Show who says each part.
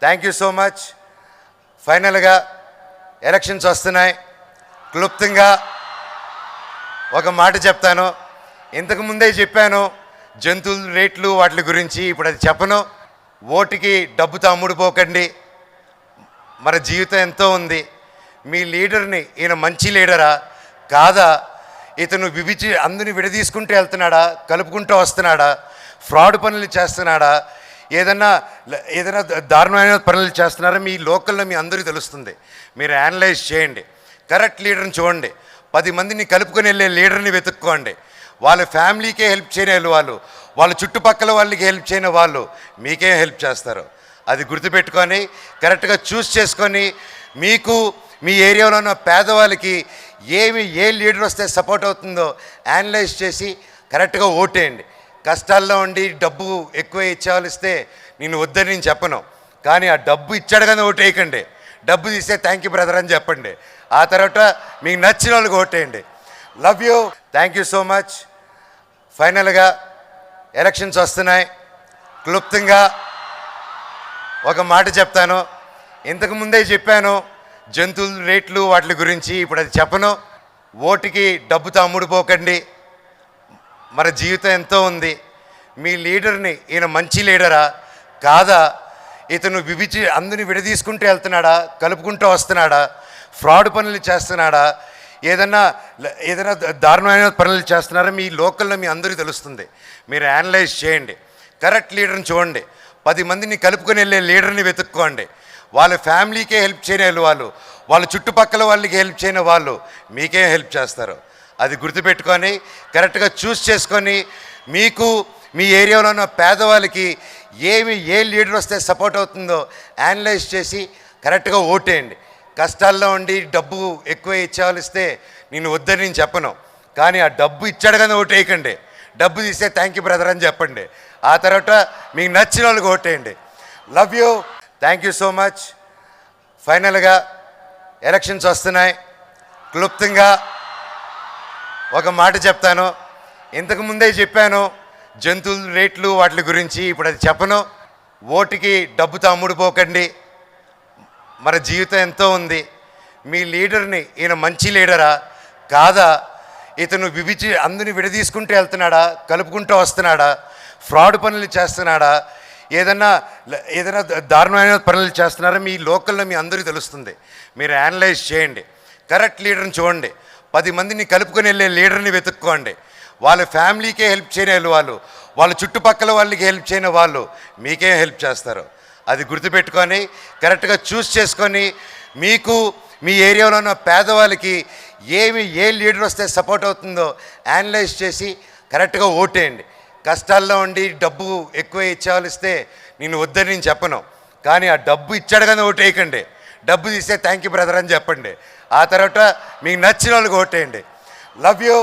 Speaker 1: Thank you so much. ఫైనల్గా elections వస్తున్నాయి. క్లుప్తంగా ఒక మాట చెప్తాను. ఇంతకు ముందే చెప్పాను జంతువుల రేట్లు వాటి గురించి. ఇప్పుడు అది చెప్పను. ఓటుకి డబ్బుతో అమ్ముడుపోకండి. మన జీవితం ఎంతో ఉంది. మీ లీడర్ని ఈయన మంచి లీడరా కాదా, ఇతను అందరిని విడదీసుకుంటూ వెళ్తున్నాడా, కలుపుకుంటూ వస్తున్నాడా, ఫ్రాడ్ పనులు చేస్తున్నాడా, ఏదైనా దారుణమైన పనులు చేస్తున్నారా, మీ లోకల్లో మీ అందరికీ తెలుస్తుంది. మీరు అనలైజ్ చేయండి. కరెక్ట్ లీడర్ని చూడండి. 10 మందిని కలుపుకొని వెళ్ళే లీడర్ని వెతుక్కోండి. వాళ్ళ ఫ్యామిలీకే హెల్ప్ చేయని వాళ్ళు, వాళ్ళ చుట్టుపక్కల వాళ్ళకి హెల్ప్ చేయని వాళ్ళు మీకేం హెల్ప్ చేస్తారు. అది గుర్తుపెట్టుకొని కరెక్ట్గా చూస్ చేసుకొని మీకు మీ ఏరియాలో ఉన్న పేదవాళ్ళకి ఏ లీడర్ వస్తే సపోర్ట్ అవుతుందో అనలైజ్ చేసి కరెక్ట్గా ఓటేయండి. కష్టాల్లో ఉండి డబ్బు ఎక్కువ ఇచ్చేవాళ్ళిస్తే నేను వద్దని నేను చెప్పను, కానీ ఆ డబ్బు ఇచ్చాడు కానీ ఓటేయకండి. డబ్బు తీస్తే థ్యాంక్ యూ బ్రదర్ అని చెప్పండి. ఆ తర్వాత మీకు నచ్చిన వాళ్ళకి ఓటేయండి. Love you. Thank you so much. ఫైనల్గా ఎలక్షన్స్ వస్తున్నాయి. క్లుప్తంగా ఒక మాట చెప్తాను. ఇంతకు ముందే చెప్పాను జంతువుల రేట్లు వాటి గురించి. ఇప్పుడు అది చెప్పను. ఓటుకి డబ్బుతో అమ్ముడుపోకండి. మన జీవితం ఎంతో ఉంది. మీ లీడర్ని ఈయన మంచి లీడరా కాదా, ఇతను అందరిని విడదీసుకుంటూ వెళ్తున్నాడా, కలుపుకుంటూ వస్తున్నాడా, ఫ్రాడ్ పనులు చేస్తున్నాడా, ఏదైనా దారుణమైన పనులు చేస్తున్నారా, మీ లోకల్లో మీ అందరికీ తెలుస్తుంది. మీరు అనలైజ్ చేయండి. కరెక్ట్ లీడర్ని చూడండి. 10 మందిని కలుపుకొని వెళ్ళే లీడర్ని వెతుక్కోండి. వాళ్ళ ఫ్యామిలీకే హెల్ప్ చేయని వాళ్ళు, వాళ్ళ చుట్టుపక్కల వాళ్ళకి హెల్ప్ చేయని వాళ్ళు మీకేం హెల్ప్ చేస్తారు. అది గుర్తుపెట్టుకొని కరెక్ట్గా చూస్ చేసుకొని మీకు మీ ఏరియాలో ఉన్న పేదవాళ్ళకి ఏ లీడర్ వస్తే సపోర్ట్ అవుతుందో అనలైజ్ చేసి కరెక్ట్గా ఓటేయండి. కష్టాల్లో ఉండి డబ్బు ఎక్కువ ఇచ్చేవాళ్ళిస్తే నేను వద్దని నేను చెప్పను, కానీ ఆ డబ్బు ఇచ్చాడు కానీ ఓటేయకండి. డబ్బు తీస్తే థ్యాంక్ యూ బ్రదర్ అని చెప్పండి. ఆ తర్వాత మీకు నచ్చిన వాళ్ళకి ఓటేయండి. Love you. Thank you so much. ఫైనల్గా ఎలక్షన్స్ వస్తున్నాయి. క్లుప్తంగా ఒక మాట చెప్తాను. ఇంతకు ముందే చెప్పాను జంతువుల రేట్లు వాటి గురించి. ఇప్పుడు అది చెప్పను. ఓటుకి డబ్బుతో అమ్ముడుపోకండి. మన జీవితం ఎంతో ఉంది. మీ లీడర్ని ఈయన మంచి లీడరా కాదా, ఇతను అందరిని విడదీసుకుంటూ వెళ్తున్నాడా, కలుపుకుంటూ వస్తున్నాడా, ఫ్రాడ్ పనులు చేస్తున్నాడా, ఏదైనా దారుణమైన పనులు చేస్తున్నారా, మీ లోకల్లో మీ అందరికీ తెలుస్తుంది. మీరు అనలైజ్ చేయండి. కరెక్ట్ లీడర్ని చూడండి. 10 మందిని కలుపుకొని వెళ్ళే లీడర్ని వెతుక్కోండి. వాళ్ళ ఫ్యామిలీకే హెల్ప్ చేయని వాళ్ళు, వాళ్ళ చుట్టుపక్కల వాళ్ళకి హెల్ప్ చేయని వాళ్ళు మీకేం హెల్ప్ చేస్తారు. అది గుర్తుపెట్టుకొని కరెక్ట్గా చూస్ చేసుకొని మీకు మీ ఏరియాలో ఉన్న పేదవాళ్ళకి ఏ లీడర్ వస్తే సపోర్ట్ అవుతుందో అనలైజ్ చేసి కరెక్ట్గా ఓటేయండి. కష్టాల్లో ఉండి డబ్బు ఎక్కువ ఇచ్చేవాళ్ళిస్తే నేను వద్దని నేను చెప్పను, కానీ ఆ డబ్బు ఇచ్చాడు కానీ ఓటేయకండి. డబ్బు తీస్తే థ్యాంక్ యూ బ్రదర్ అని చెప్పండి. ఆ తర్వాత మీకు నచ్చిన వాళ్ళకి ఓటేయండి. Love you.